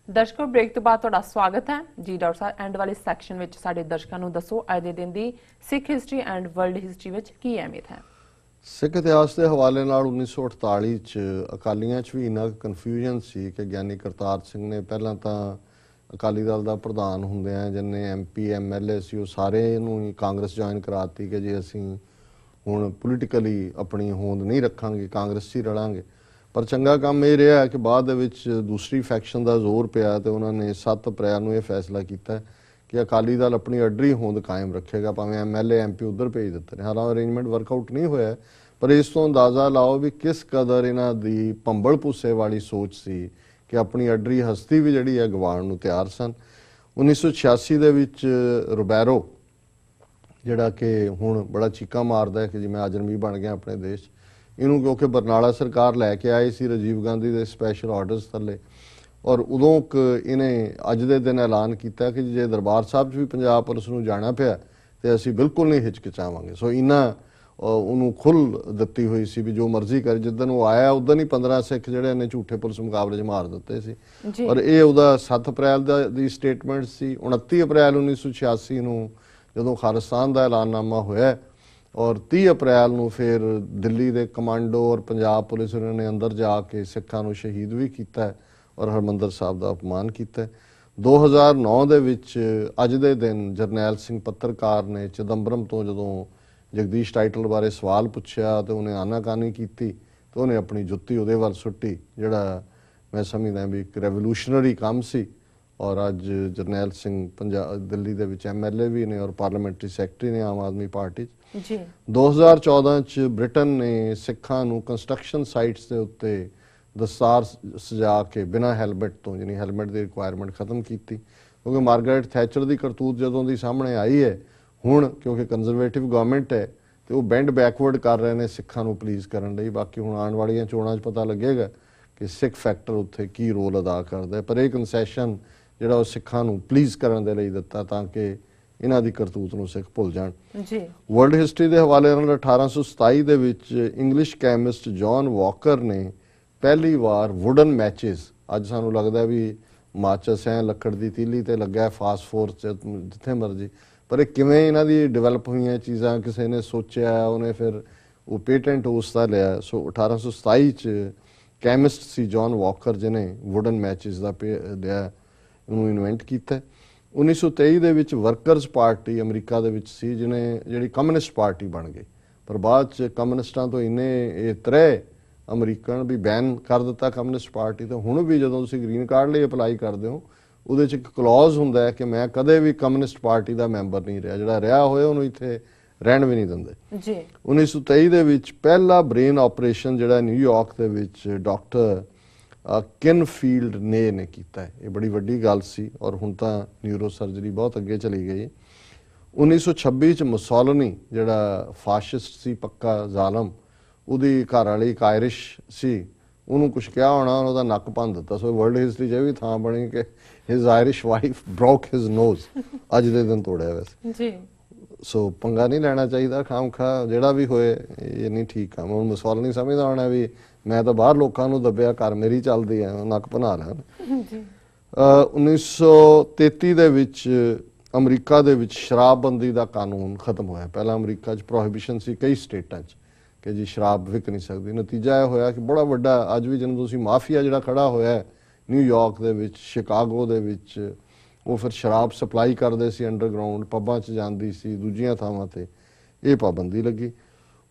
ਦਰਸ਼ਕੋ break ਤੋਂ ਬਾਅਦ ਤੁਹਾਡਾ ਸਵਾਗਤ ਹੈ ਜੀ। ਡਾਕਟਰ ਸਾਹਿਬ ਐਂਡ ਵਾਲੇ ਸੈਕਸ਼ਨ ਵਿੱਚ ਸਾਡੇ ਦਰਸ਼ਕਾਂ ਨੂੰ ਦੱਸੋ ਅੱਜ ਦੇ ਦਿਨ ਦੀ ਸਿੱਖ ਹਿਸਟਰੀ ਐਂਡ ਵਰਲਡ ਹਿਸਟਰੀ ਵਿੱਚ ਕੀ ਅਹਿਮੀਅਤ ਹੈ। ਸਿੱਖ ਇਤਿਹਾਸ ਦੇ ਹਵਾਲੇ ਨਾਲ 1948 ਚ ਅਕਾਲੀਆਂ ਚ ਵੀ ਇੰਨਾ ਕਨਫਿਊਜ਼ਨ ਸੀ ਕਿ ਗਿਆਨੀ ਕਰਤਾਰ ਸਿੰਘ ਨੇ ਪਹਿਲਾਂ ਤਾਂ ਅਕਾਲੀ ਦਲ ਦਾ ਪ੍ਰਧਾਨ ਹੁੰਦਿਆਂ ਜਿੰਨੇ MP MLA ਸੀ ਉਹ ਸਾਰੇ ਨੂੰ ਹੀ ਕਾਂਗਰਸ ਜੁਆਇਨ ਕਰਾਤੀ ਕਿ ਜੇ ਅਸੀਂ ਹੁਣ ਪੋਲੀਟੀਕਲੀ ਆਪਣੀ ਹੋਂਦ ਨਹੀਂ ਰੱਖਾਂਗੇ, ਕਾਂਗਰਸ 'ਚ ਹੀ ਰਲਾਂਗੇ। ਪਰ ਚੰਗਾ ਕੰਮ ਇਹ ਰਿਹਾ ਕਿ ਬਾਅਦ ਦੇ ਵਿੱਚ ਦੂਸਰੀ ਫੈਕਸ਼ਨ ਦਾ ਜ਼ੋਰ ਪਿਆ ਤੇ ਉਹਨਾਂ ਨੇ 7 ਅਪ੍ਰੈਲ ਨੂੰ ਇਹ ਫੈਸਲਾ ਕੀਤਾ ਕਿ ਅਕਾਲੀ ਦਲ ਆਪਣੀ ਅੱਡਰੀ ਹੋਂਦ ਕਾਇਮ ਰੱਖੇਗਾ, ਭਾਵੇਂ MLA MP ਉੱਧਰ ਭੇਜ ਦਿੱਤੇ ਨੇ। ਹਾਲਾਂਕਿ ਅਰੇਂਜਮੈਂਟ ਵਰਕਆਊਟ ਨਹੀਂ ਹੋਇਆ, ਪਰ ਇਸ ਤੋਂ ਅੰਦਾਜ਼ਾ ਲਾਓ ਵੀ ਕਿਸ ਕਦਰ ਇਹਨਾਂ ਦੀ ਭੰਬਲ ਭੁੱਸੇ ਵਾਲੀ ਸੋਚ ਸੀ ਕਿ ਆਪਣੀ ਅੱਡਰੀ ਹਸਤੀ ਵੀ ਜਿਹੜੀ ਹੈ ਗਵਾਉਣ ਨੂੰ ਤਿਆਰ ਸਨ। 1986 ਦੇ ਵਿੱਚ ਰੋਬੈਰੋ ਜਿਹੜਾ ਕਿ ਹੁਣ ਬੜਾ ਚੀਕਾਂ ਮਾਰਦਾ ਹੈ ਕਿ ਜਿਵੇਂ ਆਜਰਮੀ ਬਣ ਗਿਆ ਆਪਣੇ ਦੇਸ਼ 'ਚ, ਇਹਨੂੰ ਕਿਉਂਕਿ ਬਰਨਾਲਾ ਸਰਕਾਰ ਲੈ ਕੇ ਆਈ ਸੀ ਰਾਜੀਵ ਗਾਂਧੀ ਦੇ ਸਪੈਸ਼ਲ ਆਰਡਰਸ ਥੱਲੇ, ਔਰ ਉਦੋਂ ਇਹਨੇ ਅੱਜ ਦੇ ਦਿਨ ਐਲਾਨ ਕੀਤਾ ਕਿ ਜੇ ਦਰਬਾਰ ਸਾਹਿਬ 'ਚ ਵੀ ਪੰਜਾਬ ਪੁਲਿਸ ਨੂੰ ਜਾਣਾ ਪਿਆ ਤੇ ਅਸੀਂ ਬਿਲਕੁਲ ਨਹੀਂ ਹਿਚਕਿਚਾਵਾਂਗੇ। ਸੋ ਇਹਨਾਂ ਉਹਨੂੰ ਖੁੱਲ੍ਹ ਦਿੱਤੀ ਹੋਈ ਸੀ ਵੀ ਜੋ ਮਰਜ਼ੀ ਕਰੇ। ਜਿੱਦਣ ਉਹ ਆਇਆ ਉਦੋਂ ਹੀ 15 ਸਿੱਖ ਜਿਹੜੇ ਨੇ ਝੂਠੇ ਪੁਲਿਸ ਮੁਕਾਬਲੇ 'ਚ ਮਾਰ ਦਿੱਤੇ ਸੀ। ਔਰ ਇਹ ਉਹਦਾ 7 ਅਪ੍ਰੈਲ ਦੀ ਸਟੇਟਮੈਂਟ ਸੀ। 29 ਅਪ੍ਰੈਲ 1986 ਨੂੰ ਜਦੋਂ ਖਾਲਿਸਤਾਨ ਦਾ ਐਲਾਨਨਾਮਾ ਹੋਇਆ ਔਰ 30 ਅਪ੍ਰੈਲ ਨੂੰ ਫਿਰ ਦਿੱਲੀ ਦੇ ਕਮਾਂਡੋ ਔਰ ਪੰਜਾਬ ਪੁਲਿਸ ਉਹਨਾਂ ਨੇ ਅੰਦਰ ਜਾ ਕੇ ਸਿੱਖਾਂ ਨੂੰ ਸ਼ਹੀਦ ਵੀ ਕੀਤਾ ਔਰ ਹਰਮੰਦਰ ਸਾਹਿਬ ਦਾ ਅਪਮਾਨ ਕੀਤਾ। 2009 ਦੇ ਵਿੱਚ ਅੱਜ ਦੇ ਦਿਨ ਜਰਨੈਲ ਸਿੰਘ ਪੱਤਰਕਾਰ ਨੇ ਚਿਦੰਬਰਮ ਤੋਂ ਜਦੋਂ ਜਗਦੀਸ਼ ਟਾਈਟਲ ਬਾਰੇ ਸਵਾਲ ਪੁੱਛਿਆ ਤੇ ਉਹਨੇ ਆਨਾਕਾਨੀ ਕੀਤੀ ਤੇ ਉਹਨੇ ਆਪਣੀ ਜੁੱਤੀ ਉਹਦੇ ਵੱਲ ਸੁੱਟੀ, ਜਿਹੜਾ ਮੈਂ ਸਮਝਦਾ ਵੀ ਇੱਕ ਰੈਵੋਲੂਸ਼ਨਰੀ ਕੰਮ ਸੀ। ਔਰ ਅੱਜ ਜਰਨੈਲ ਸਿੰਘ ਦਿੱਲੀ ਦੇ ਵਿੱਚ MLA ਵੀ ਨੇ ਔਰ ਪਾਰਲੀਮੈਂਟਰੀ ਸੈਕਟਰੀ ਨੇ ਆਮ ਆਦਮੀ ਪਾਰਟੀ 'ਚ। 2014 ਚ ਬ੍ਰਿਟਨ ਨੇ ਸਿੱਖਾਂ ਨੂੰ ਕੰਸਟਰਕਸ਼ਨ ਸਾਈਟਸ ਦੇ ਉੱਤੇ ਦਸਤਾਰ ਸਜਾ ਕੇ ਬਿਨਾਂ ਹੈਲਮਟ ਤੋਂ, ਯਾਨੀ ਹੈਲਮਟ ਦੀ ਰਿਕੁਆਇਰਮੈਂਟ ਖਤਮ ਕੀਤੀ, ਕਿਉਂਕਿ ਮਾਰਗਰੇਟ ਥੈਚਰ ਦੀ ਕਰਤੂਤ ਜਦੋਂ ਦੀ ਸਾਹਮਣੇ ਆਈ ਹੈ ਹੁਣ, ਕਿਉਂਕਿ ਕੰਜ਼ਰਵੇਟਿਵ ਗਵਰਨਮੈਂਟ ਹੈ ਤੇ ਉਹ ਬੈਂਡ ਬੈਕਵਰਡ ਕਰ ਰਹੇ ਨੇ ਸਿੱਖਾਂ ਨੂੰ ਪਲੀਜ਼ ਕਰਨ ਲਈ। ਬਾਕੀ ਹੁਣ ਆਉਣ ਵਾਲੀਆਂ ਚੋਣਾਂ 'ਚ ਪਤਾ ਲੱਗੇਗਾ ਕਿ ਸਿੱਖ ਫੈਕਟਰ ਉੱਥੇ ਕੀ ਰੋਲ ਅਦਾ ਕਰਦਾ। ਪਰ ਇਹ ਕੰਸੈਸ਼ਨ ਜਿਹੜਾ ਉਹ ਸਿੱਖਾਂ ਨੂੰ ਪਲੀਜ਼ ਕਰਨ ਦੇ ਲਈ ਦਿੱਤਾ ਤਾਂ ਕਿ ਇਹਨਾਂ ਦੀ ਕਰਤੂਤ ਨੂੰ ਸਿੱਖ ਭੁੱਲ ਜਾਣ। ਵਰਲਡ ਹਿਸਟਰੀ ਦੇ ਹਵਾਲੇ ਨਾਲ 1827 ਦੇ ਵਿੱਚ ਇੰਗਲਿਸ਼ ਕੈਮਿਸਟ ਜੌਨ ਵਾਕਰ ਨੇ ਪਹਿਲੀ ਵਾਰ ਵੁਡਨ ਮੈਚਿਸ, ਅੱਜ ਸਾਨੂੰ ਲੱਗਦਾ ਵੀ ਮਾਚਸ ਹੈ ਲੱਕੜ ਦੀ ਤੀਲੀ ਤੇ ਲੱਗਾ ਫਾਸਫੋਰਸ ਜਿੱਥੇ ਮਰਜੀ, ਪਰ ਇਹ ਕਿਵੇਂ ਇਹਨਾਂ ਦੀ ਡਿਵੈਲਪ ਹੋਈਆਂ ਚੀਜ਼ਾਂ ਕਿਸੇ ਨੇ ਸੋਚਿਆ, ਉਹਨੇ ਫਿਰ ਉਹ ਪੇਟੈਂਟ ਉਸ ਦਾ ਲਿਆ। ਸੋ 1827 ਚ ਕੈਮਿਸਟ ਸੀ ਜੌਨ ਵਾਕਰ ਜਿਹਨੇ ਵੁਡਨ ਮੈਚਿਸ ਦਾ ਲਿਆ, ਉਹਨੂੰ ਇਨਵੈਂਟ ਕੀਤਾ। 1923 ਦੇ ਵਿੱਚ ਵਰਕਰਸ ਪਾਰਟੀ ਅਮਰੀਕਾ ਦੇ ਵਿੱਚ ਸੀ ਜਿਹੜੀ ਕਮਿਊਨਿਸਟ ਪਾਰਟੀ ਬਣ ਗਈ, ਪਰ ਬਾਅਦ ਚ ਕਮਿਊਨਿਸਟਾਂ ਤੋਂ ਇੰਨੇ ਇਹ ਤਰੇ ਅਮਰੀਕਨ ਵੀ ਬੈਨ ਕਰ ਦਿੱਤਾ ਕਮਿਊਨਿਸਟ ਪਾਰਟੀ। ਤੇ ਹੁਣ ਵੀ ਜਦੋਂ ਤੁਸੀਂ ਗ੍ਰੀਨ ਕਾਰਡ ਲਈ ਅਪਲਾਈ ਕਰਦੇ ਹੋ ਉਹਦੇ ਚ ਇੱਕ ਕਲੌਜ਼ ਹੁੰਦਾ ਹੈ ਕਿ ਮੈਂ ਕਦੇ ਵੀ ਕਮਿਊਨਿਸਟ ਪਾਰਟੀ ਦਾ ਮੈਂਬਰ ਨਹੀਂ ਰਿਹਾ, ਜਿਹੜਾ ਰਿਹਾ ਹੋਇਆ ਉਹਨੂੰ ਇੱਥੇ ਰਹਿਣ ਵੀ ਨਹੀਂ ਦਿੰਦੇ। 1923 ਦੇ ਵਿੱਚ ਪਹਿਲਾ ਬ੍ਰੇਨ ਆਪਰੇਸ਼ਨ ਜਿਹੜਾ ਨਿਊਯਾਰਕ ਦੇ ਵਿੱਚ ਡਾਕਟਰ ਕਿਨਫੀਲਡ ਨੇ ਕੀਤਾ ਹੈ। ਇਹ ਬੜੀ ਵੱਡੀ ਗੱਲ ਸੀ ਔਰ ਹੁਣ ਤਾਂ ਨਿਊਰੋ ਸਰਜਰੀ ਬਹੁਤ ਅੱਗੇ ਚਲੀ ਗਈ। 1926 ਚ ਮੁਸੋਲਿਨੀ ਜਿਹੜਾ ਫਾਸ਼ਿਸਟ ਸੀ ਪੱਕਾ ਜ਼ਾਲਮ, ਉਹਦੀ ਘਰ ਵਾਲੀ ਇੱਕ ਆਇਰਿਸ਼ ਸੀ, ਉਹਨੂੰ ਕੁਛ ਕਿਹਾ ਹੋਣਾ, ਉਹਦਾ ਨੱਕ ਭੰਨ ਦਿੱਤਾ। ਸੋ ਵਰਲਡ ਹਿਸਟਰੀ 'ਚ ਇਹ ਵੀ ਥਾਂ ਬਣੀ ਕਿ his Irish wife broke his knows, ਅੱਜ ਦੇ ਦਿਨ ਤੋੜਿਆ ਵੈਸੇ। ਸੋ ਪੰਗਾ ਨਹੀਂ ਲੈਣਾ ਚਾਹੀਦਾ ਖਾਮਖਾ, ਜਿਹੜਾ ਵੀ ਹੋਏ ਇਹ ਨਹੀਂ ਠੀਕ ਕੰਮ। ਹੁਣ ਮੁਸੋਲਿਨੀ ਸਮਝਦਾ ਹੋਣਾ ਵੀ ਮੈਂ ਤਾਂ ਬਾਹਰ ਲੋਕਾਂ ਨੂੰ ਦੱਬਿਆ, ਘਰ ਮੇਰੀ ਚੱਲਦੀ ਹੈ, ਨੱਕ ਭਨਾ ਲਿਆ। 1933 ਦੇ ਵਿੱਚ ਅਮਰੀਕਾ ਦੇ ਵਿੱਚ ਸ਼ਰਾਬਬੰਦੀ ਦਾ ਕਾਨੂੰਨ ਖਤਮ ਹੋਇਆ। ਪਹਿਲਾਂ ਅਮਰੀਕਾ 'ਚ ਪ੍ਰੋਹਿਬਿਸ਼ਨ ਸੀ ਕਈ ਸਟੇਟਾਂ 'ਚ ਕਿ ਜੀ ਸ਼ਰਾਬ ਵਿਕ ਨਹੀਂ ਸਕਦੀ। ਨਤੀਜਾ ਇਹ ਹੋਇਆ ਕਿ ਬੜਾ ਵੱਡਾ ਅੱਜ ਵੀ ਜਦੋਂ ਤੁਸੀਂ ਮਾਫੀਆ ਜਿਹੜਾ ਖੜਾ ਹੋਇਆ ਨਿਊਯਾਰਕ ਦੇ ਵਿੱਚ, ਸ਼ਿਕਾਗੋ ਦੇ ਵਿੱਚ, ਉਹ ਫਿਰ ਸ਼ਰਾਬ ਸਪਲਾਈ ਕਰਦੇ ਸੀ ਅੰਡਰਗਰਾਊਂਡ, ਪੱਬਾਂ 'ਚ ਜਾਂਦੀ ਸੀ, ਦੂਜੀਆਂ ਥਾਵਾਂ ਤੇ ਇਹ ਪਾਬੰਦੀ ਲੱਗੀ।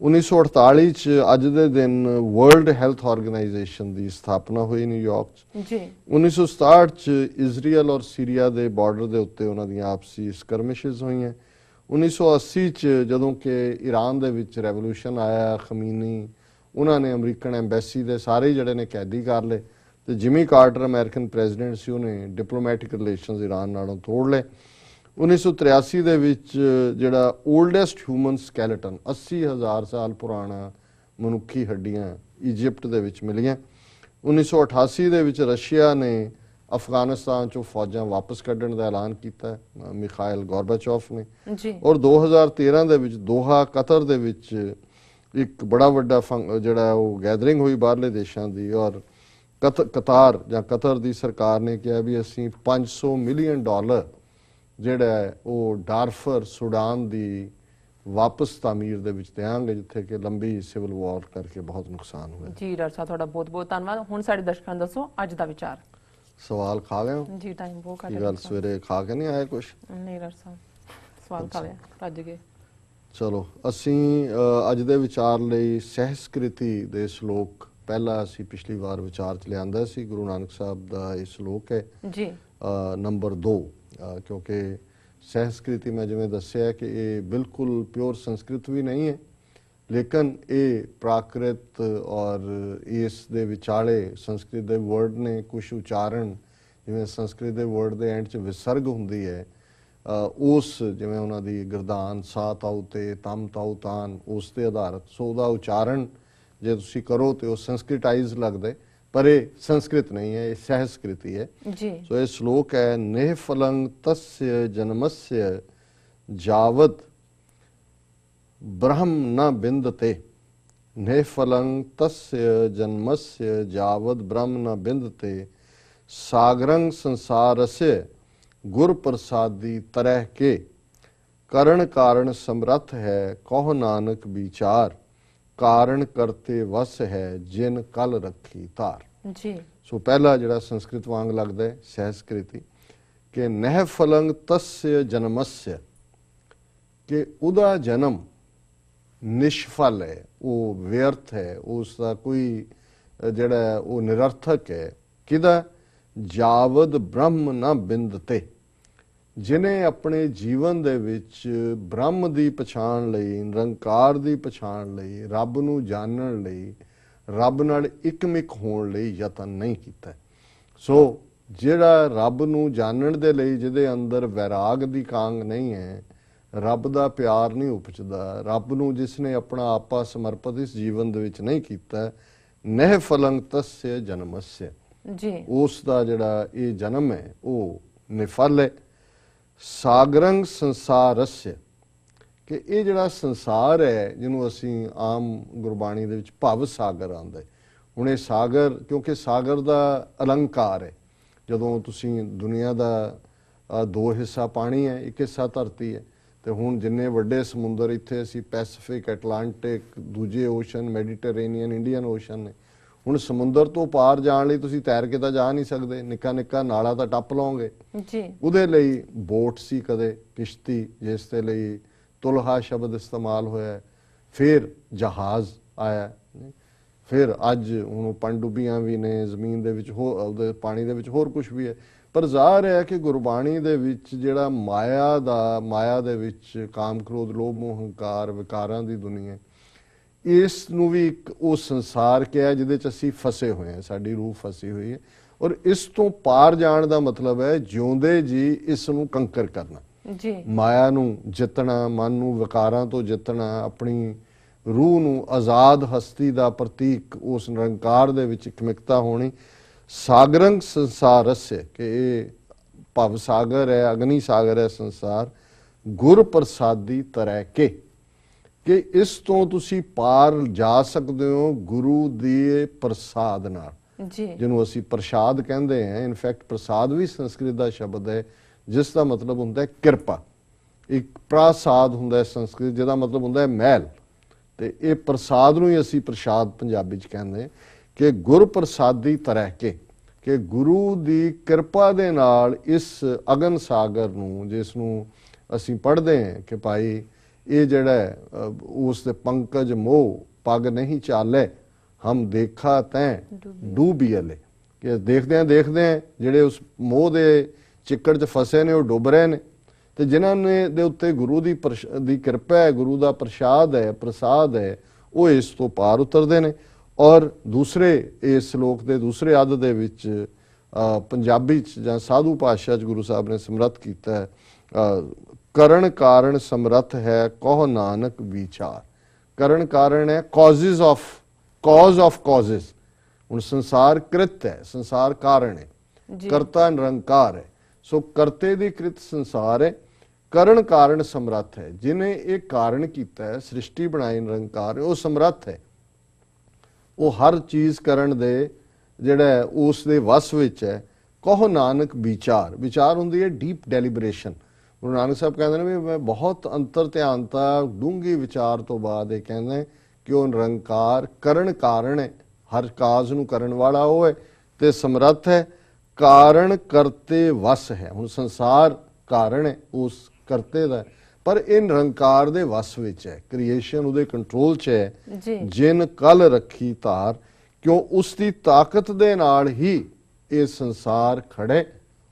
1948 ਚ ਅੱਜ ਦੇ ਦਿਨ ਵਰਲਡ ਹੈਲਥ ਆਰਗੇਨਾਈਜੇਸ਼ਨ ਦੀ ਸਥਾਪਨਾ ਹੋਈ ਨਿਊਯਾਰਕ 'ਚ। 1967 ਚ ਇਜ਼ਰਾਈਲ ਔਰ ਸੀਰੀਆ ਦੇ ਬਾਰਡਰ ਦੇ ਉੱਤੇ ਉਹਨਾਂ ਦੀਆਂ ਆਪਸੀ ਸਕਰਮਿਸ਼ਸ ਹੋਈਆਂ। 1980 ਚ ਜਦੋਂ ਕਿ ਈਰਾਨ ਦੇ ਵਿੱਚ ਰੈਵੋਲੂਸ਼ਨ ਆਇਆ, ਖਮੀਨੀ ਉਹਨਾਂ ਨੇ ਅਮਰੀਕਨ ਐਮਬੈਸੀ ਦੇ ਸਾਰੇ ਜਿਹੜੇ ਨੇ ਕੈਦੀ ਕਰ ਲਏ ਤੇ ਜਿਮੀ ਕਾਰਟਰ ਅਮਰੀਕਨ ਪ੍ਰੈਜ਼ੀਡੈਂਟ ਸੀ, ਉਹਨੇ ਡਿਪਲੋਮੈਟਿਕ ਰਿਲੇਸ਼ਨਸ ਈਰਾਨ ਨਾਲੋਂ ਤੋੜ ਲਏ। 1983 ਦੇ ਵਿੱਚ ਜਿਹੜਾ ਓਲਡੈਸਟ ਹਿਊਮਨ ਸਕੈਲੇਟਨ 80,000 ਸਾਲ ਪੁਰਾਣਾ ਮਨੁੱਖੀ ਹੱਡੀਆਂ ਇਜਿਪਟ ਦੇ ਵਿੱਚ ਮਿਲੀਆਂ। 1988 ਦੇ ਵਿੱਚ ਰਸ਼ੀਆ ਨੇ ਅਫਗਾਨਿਸਤਾਨ ਚੋਂ ਫੌਜਾਂ ਵਾਪਸ ਕੱਢਣ ਦਾ ਐਲਾਨ ਕੀਤਾ ਮਿਖਾਇਲ ਗੋਰਬਾਚੋਫ ਨੇ। ਔਰ 2013 ਦੇ ਵਿੱਚ ਦੋਹਾ ਕਤਰ ਦੇ ਵਿੱਚ ਇੱਕ ਬੜਾ ਵੱਡਾ ਜਿਹੜਾ ਉਹ ਗੈਦਰਿੰਗ ਹੋਈ ਬਾਹਰਲੇ ਦੇਸ਼ਾਂ ਦੀ, ਔਰ ਕਤਾਰ ਜਾਂ ਕਤਰ ਦੀ ਸਰਕਾਰ ਨੇ ਕਿਹਾ ਵੀ ਅਸੀਂ $500 ਮਿਲੀਅਨ ਜਿਹੜਾ ਹੈ ਉਹ ਡਾਰਫਰ ਸੁਡਾਨ ਦੀ ਵਾਪਸ ਤਾਮੀਰ ਦੇ ਵਿੱਚ ਦੇਵਾਂਗੇ, ਜਿੱਥੇ ਕਿ ਲੰਬੀ ਸਿਵਲ ਵਾਰ ਕਰਕੇ ਬਹੁਤ ਨੁਕਸਾਨ ਹੋਇਆ। ਜੀ ਡਾਕਟਰ ਸਾਹਿਬ ਤੁਹਾਡਾ ਬਹੁਤ ਬਹੁਤ ਧੰਨਵਾਦ। ਹੁਣ ਸਾਡੇ ਦਰਸ਼ਕਾਂ ਨੂੰ ਦੱਸੋ ਅੱਜ ਦਾ ਵਿਚਾਰ। ਸਵਾਲ ਖਾ ਗਏ ਹੋ? ਜੀ ਟਾਈਮ ਬਹੁਤ ਘੱਟ ਕੀ ਹੈ ਗੱਲ ਡਾਕਟਰ ਸਾਹਿਬ। ਸਵੇਰੇ ਖਾ ਕੇ ਨਹੀਂ ਆਏ ਕੁਛ? ਨਹੀਂ ਡਾਕਟਰ ਸਾਹਿਬ ਸਵਾਲ ਖਾ ਲਿਆ ਰੱਜ ਗਏ। ਚਲੋ ਅਸੀਂ ਅੱਜ ਦੇ ਵਿਚਾਰ ਲਈ ਸਹਿਸਕ੍ਰਿਤੀ ਦੇ ਸ਼ਲੋਕ ਪਹਿਲਾ ਅਸੀਂ ਪਿਛਲੀ ਵਾਰ ਵਿਚਾਰ ਚ ਲਿਆਂਦਾ ਸੀ। ਗੁਰੂ ਨਾਨਕ ਸਾਹਿਬ ਦਾ ਇਹ ਸ਼ਲੋਕ ਹੈ ਜੀ ਨੰਬਰ 2, ਕਿਉਂਕਿ ਸਹਿਸਕ੍ਰਿਤੀ ਮੈਂ ਜਿਵੇਂ ਦੱਸਿਆ ਕਿ ਇਹ ਬਿਲਕੁਲ ਪਿਓਰ ਸੰਸਕ੍ਰਿਤ ਵੀ ਨਹੀਂ ਹੈ, ਲੇਕਿਨ ਇਹ ਪ੍ਰਾਕ੍ਰਿਤ ਔਰ ਇਸ ਦੇ ਵਿਚਾਲੇ ਸੰਸਕ੍ਰਿਤ ਦੇ ਵਰਡ ਨੇ ਕੁਝ ਉਚਾਰਨ, ਜਿਵੇਂ ਸੰਸਕ੍ਰਿਤ ਦੇ ਵਰਡ ਦੇ ਐਂਡ 'ਚ ਵਿਸਰਗ ਹੁੰਦੀ ਹੈ, ਉਸ ਜਿਵੇਂ ਉਹਨਾਂ ਦੀ ਗਰਦਾਨ ਸਾ ਤਾਉ ਤੇ ਤਮ ਤਾਉ ਤਾਨ, ਉਸ ਤੇ ਆਧਾਰਿਤ। ਸੋ ਉਹਦਾ ਉਚਾਰਨ ਜੇ ਤੁਸੀਂ ਕਰੋ ਤੇ ਉਹ ਸੰਸਕ੍ਰਿਟਾਈਜ਼ ਲੱਗਦਾ, ਪਰ ਇਹ ਸੰਸਕ੍ਰਿਤ ਨਹੀਂ ਹੈ, ਇਹ ਸਹਿਸਕ੍ਰਿਤੀ ਹੈ ਜੀ। ਸੋ ਇਹ ਸ਼ਲੋਕ ਹੈ ਨਿਹ ਫਲੰਗ ਤस्य ਜਨਮस्य ਜਾਵਦ ब्रह्म न बिंदते, ने फलं तस्य जन्मस्य जावद ब्रह्म न बिंदते, सागरंग संसारस्य गुर प्रसादी तरह के, करण कारण समर्थ है कहो नानक विचार, कारण करते वस है जिन कल रखी तार। जी सो पहला जिहड़ा संस्कृत वांग लगदा है सहस्कृति कि नह फलंग तस्य जन्मस्य, कि उदा जन्म निष्फल है, वो व्यर्थ है, उसका कोई जड़ा वो निरर्थक है। किदा जावद ब्रह्म न बिंदते, जिन्हें अपने जीवन दे विच ब्रह्म दी पछाण लई, निरंकार दी पछाण लई, रब नूं जानण लई, रब नाल इकमिक होण लई यतन नहीं कीता। सो जिहड़ा रब नूं जानण दे लई जिहदे अंदर वैराग दी कांग नहीं है, रब दा प्यार नहीं उपजदा, रब नूं जिसने अपना आपा समर्पित इस जीवन दे विच नहीं कीता, नह फलंग तस्य जन्मस्य, जी उस दा जिहड़ा ये जन्म है वो निफल है। सागरंग संसारस्य, कि ये जिहड़ा संसार है जिन्हों असीं आम गुरबाणी दे विच भव सागर आंदा है। हुण ये सागर क्योंकि सागर दा अलंकार है, जदों तुसीं दुनिया दा दो हिस्सा पानी है, एक हिस्सा धरती है, ਤੇ ਹੁਣ ਜਿੰਨੇ ਵੱਡੇ ਸਮੁੰਦਰ ਇੱਥੇ ਅਸੀਂ ਪੈਸੀਫਿਕ, ਐਟਲਾਂਟਿਕ, ਦੂਜੇ ਓਸ਼ਨ, ਮੈਡੀਟੇਰੇਨੀਅਨ, ਇੰਡੀਅਨ ਓਸ਼ਨ ਨੇ। ਹੁਣ ਸਮੁੰਦਰ ਤੋਂ ਪਾਰ ਜਾਣ ਲਈ ਤੁਸੀਂ ਤੈਰ ਕੇ ਤਾਂ ਜਾ ਨਹੀਂ ਸਕਦੇ, ਨਿੱਕਾ ਨਿੱਕਾ ਨਾਲਾ ਤਾਂ ਟੱਪ ਲਓਗੇ ਜੀ। ਉਹਦੇ ਲਈ ਬੋਟ ਸੀ, ਕਦੇ ਕਿਸ਼ਤੀ, ਜਿਸ ਦੇ ਲਈ ਤੁਲਹਾ ਸ਼ਬਦ ਇਸਤੇਮਾਲ ਹੋਇਆ, ਫਿਰ ਜਹਾਜ਼ ਆਇਆ, ਫਿਰ ਅੱਜ ਹੁਣ ਪਣਡੁੱਬੀਆਂ ਵੀ ਨੇ ਜ਼ਮੀਨ ਦੇ ਵਿੱਚ, ਉਹਦੇ ਪਾਣੀ ਦੇ ਵਿੱਚ ਹੋਰ ਕੁਝ ਵੀ ਹੈ। ਪਰ ਜ਼ਾਹਰ ਹੈ ਕਿ ਗੁਰਬਾਣੀ ਦੇ ਵਿੱਚ ਜਿਹੜਾ ਮਾਇਆ ਦੇ ਵਿੱਚ ਕਾਮ, ਕ੍ਰੋਧ, ਲੋਭ, ਮੋਹ, ਹੰਕਾਰ, ਵਿਕਾਰਾਂ ਦੀ ਦੁਨੀਆ, ਇਸ ਨੂੰ ਵੀ ਇੱਕ ਉਹ ਸੰਸਾਰ ਕਿਹਾ ਜਿਹਦੇ 'ਚ ਅਸੀਂ ਫਸੇ ਹੋਏ ਹਾਂ, ਸਾਡੀ ਰੂਹ ਫਸੀ ਹੋਈ ਹੈ। ਔਰ ਇਸ ਤੋਂ ਪਾਰ ਜਾਣ ਦਾ ਮਤਲਬ ਹੈ ਜਿਉਂਦੇ ਜੀ ਇਸ ਨੂੰ ਕੰਕਰ ਕਰਨਾ, ਜੀ ਮਾਇਆ ਨੂੰ ਜਿੱਤਣਾ, ਮਨ ਨੂੰ ਵਿਕਾਰਾਂ ਤੋਂ ਜਿੱਤਣਾ, ਆਪਣੀ ਰੂਹ ਨੂੰ ਆਜ਼ਾਦ ਹਸਤੀ ਦਾ ਪ੍ਰਤੀਕ ਉਸ ਨਿਰੰਕਾਰ ਦੇ ਵਿੱਚ ਇਕਮਿਕਤਾ ਹੋਣੀ। सागरंग संसारस्य, कि ये भव सागर है, अग्नि सागर है संसार, गुर प्रसादी तरह के, कि इस तो तुसी पार जा सकते हो गुरु दी प्रसाद नाल, जिन्हों असी प्रसाद कहते हैं। इनफैक्ट प्रसाद भी संस्कृत का शब्द है जिसका मतलब होता है कृपा। एक प्रासाद होता है संस्कृत जिहदा मतलब होता है महल, तो ये प्रसाद नूं ही असी प्रसाद पंजाबी च कहते हैं कि गुर प्रसादी तरह के, कि गुरु दी किरपा दे नाल इस अगन सागर नूं, जिस नूं असीं पढ़दे हैं कि भाई ये जिहड़ा उस दे पंकज मोह पग नहीं चाले, हम देखा तैं डूबियले, कि देखदे हैं जिहड़े उस मोह दे चिक्कड़ च फसे ने, वो डुब रहे ने, ते जिन्हां ने दे उत्ते गुरु दी किरपा है, गुरु दा प्रसाद है, प्रसाद है, वो इस तो पार उतरदे ने। और दूसरे इस श्लोक के दूसरे अध दे विच पंजाबी जां साधु भाषा च गुरु साहब ने समर्थ किया है, करण कारण समर्थ है कहो नानक विचार। करण कारण है causes of, cause of causes. हुण संसार कृत है, संसार कारण है, करता निरंकार है। सो करते दी कृत संसार है, करण कारण समर्थ है। जिन्हें एक कारण किया है, सृष्टि बनाई निरंकार है, वो समर्थ है, वो हर चीज़ करन दे ਜਿਹੜਾ ਹੈ ਉਸ ਦੇ ਵਸ ਵਿੱਚ ਹੈ। ਕਹੋ ਨਾਨਕ ਵਿਚਾਰ, ਵਿਚਾਰ ਹੁੰਦੀ ਹੈ ਡੀਪ ਡੈਲੀਬਰੇਸ਼ਨ। ਗੁਰੂ ਨਾਨਕ ਸਾਹਿਬ ਕਹਿੰਦੇ ਨੇ ਵੀ ਮੈਂ ਬਹੁਤ ਅੰਤਰ ਧਿਆਨਤਾ ਡੂੰਘੀ ਵਿਚਾਰ ਤੋਂ ਬਾਅਦ ਇਹ ਕਹਿੰਦੇ ਕਿ ਉਹ ਨਿਰੰਕਾਰ ਕਰਨ ਕਾਰਨ ਹੈ, ਹਰ ਕਾਜ ਨੂੰ ਕਰਨ ਵਾਲਾ ਉਹ ਹੈ ਤੇ ਸਮਰੱਥ ਹੈ, ਕਾਰਨ ਕਰਤੇ ਵਸ ਹੈ। ਹੁਣ ਸੰਸਾਰ ਕਾਰਨ ਹੈ ਉਸ ਕਰਤੇ ਦਾ, ਪਰ ਇਹ ਨਿਰੰਕਾਰ ਦੇ ਵਸ ਵਿੱਚ ਹੈ, ਕ੍ਰੀਏਸ਼ਨ ਉਹਦੇ ਕੰਟਰੋਲ 'ਚ ਹੈ। ਜਿਨ ਕਲ ਰੱਖੀ ਧਾਰ, ਕਿਉਂ ਉਸ ਦੀ ਤਾਕਤ ਦੇ ਨਾਲ ਹੀ ਇਹ ਸੰਸਾਰ ਖੜੇ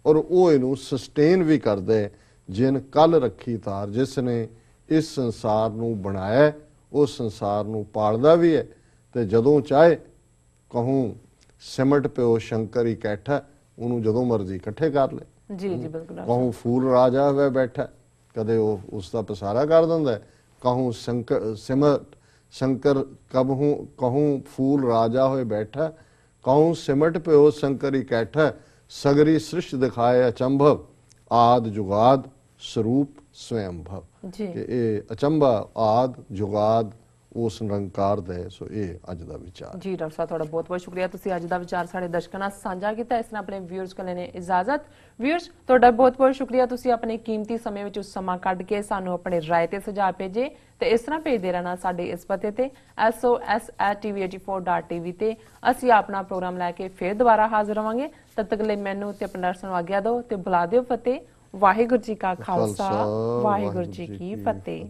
ਔਰ ਉਹ ਇਹਨੂੰ ਸਸਟੇਨ ਵੀ ਕਰਦਾ ਹੈ। ਜਿਨ ਕਲ ਰੱਖੀ ਧਾਰ, ਜਿਸ ਨੇ ਇਸ ਸੰਸਾਰ ਨੂੰ ਬਣਾਇਆ ਉਸ ਸੰਸਾਰ ਨੂੰ ਪਾਲਦਾ ਵੀ ਹੈ ਤੇ ਜਦੋਂ ਚਾਹੇ ਕਹੂੰ ਸਿਮਟ ਪਿਓ ਸ਼ੰਕਰ ਇਕੱਠਾ, ਉਹਨੂੰ ਜਦੋਂ ਮਰਜ਼ੀ ਇਕੱਠੇ ਕਰ ਲੈ। ਜੀ ਜੀ ਬਿਲਕੁਲ। ਕਹੂੰ ਫੂਲ ਰਾਜਾ ਹੋਇਆ ਬੈਠਾ, ਕਦੇ ਉਹ ਉਸ ਦਾ ਪਸਾਰਾ ਕਰ ਦਿੰਦਾ ਹੈ। ਕਹੂੰ ਸ਼ੰਕਰ ਕਹੂੰ ਫੂਲ ਰਾਜਾ ਹੋਏ ਬੈਠਾ, ਕਹੂੰ ਸਿਮਟ ਪਿਓ ਸ਼ੰਕਰ ਇਕੱਠਾ, ਸਗਰੀ ਸ੍ਰਿਸ਼ਟ ਦਿਖਾਏ ਅਚੰਭਵ, ਆਦ ਜੁਗਾਦ ਸਰੂਪ ਸਵੈੰਭਵ। ਕਿ ਇਹ ਅਚੰਭਾ ਆਦ ਜੁਗਾਦ ਉਸ ਨਿਰੰਕਾਰ ਦਾ ਹੈ। ਸੋ ਇਹ ਅੱਜ ਦਾ ਵਿਚਾਰ। ਜੀ ਡਾਕਟਰ ਸਾਹਿਬ, ਤੁਹਾਡਾ ਬਹੁਤ ਬਹੁਤ ਸ਼ੁਕਰੀਆ, ਤੁਸੀਂ ਅੱਜ ਦਾ ਵਿਚਾਰ ਸਾਡੇ ਦਰਸ਼ਕਾਂ ਨਾਲ ਸਾਂਝਾ ਕੀਤਾ। ਇਸ ਨਾਲ ਆਪਣੇ ਵਿਊਅਰਸ ਕੋਲ ਲੈਣੇ ਇਜਾਜ਼ਤ। ਵਿਊਅਰਸ, ਤੁਹਾਡਾ ਬਹੁਤ ਬਹੁਤ ਸ਼ੁਕਰੀਆ, ਤੁਸੀਂ ਆਪਣੇ ਕੀਮਤੀ ਸਮੇਂ ਵਿੱਚ ਉਸ ਸਮਾਂ ਕੱਢ ਕੇ ਸਾਨੂੰ ਆਪਣੇ ਰਾਏ ਤੇ ਸੁਝਾਅ ਭੇਜੇ ਤੇ ਇਸ ਤਰ੍ਹਾਂ ਭੇਜਦੇ ਰਹਿਣਾ ਸਾਡੇ ਇਸ ਪਤੇ ਤੇ sos@tv84.tv ਤੇ। ਅਸੀਂ ਆਪਣਾ ਪ੍ਰੋਗਰਾਮ ਲੈ ਕੇ ਫਿਰ ਦੁਬਾਰਾ ਹਾਜ਼ਰ ਹੋਵਾਂਗੇ। ਤਦ ਤੱਕ ਲਈ ਮੈਨੂੰ ਤੇ ਆਪਣੇ ਦਰਸ਼ਕਾਂ ਨੂੰ ਆਗਿਆ ਦਿਓ ਤੇ ਬੁਲਾ ਦਿਓ ਫਤਿਹ। ਵਾਹਿਗੁਰੂ ਜੀ ਕਾ ਖਾਲਸਾ, ਵਾਹਿਗੁਰੂ ਜੀ ਕੀ ਫਤਿਹ।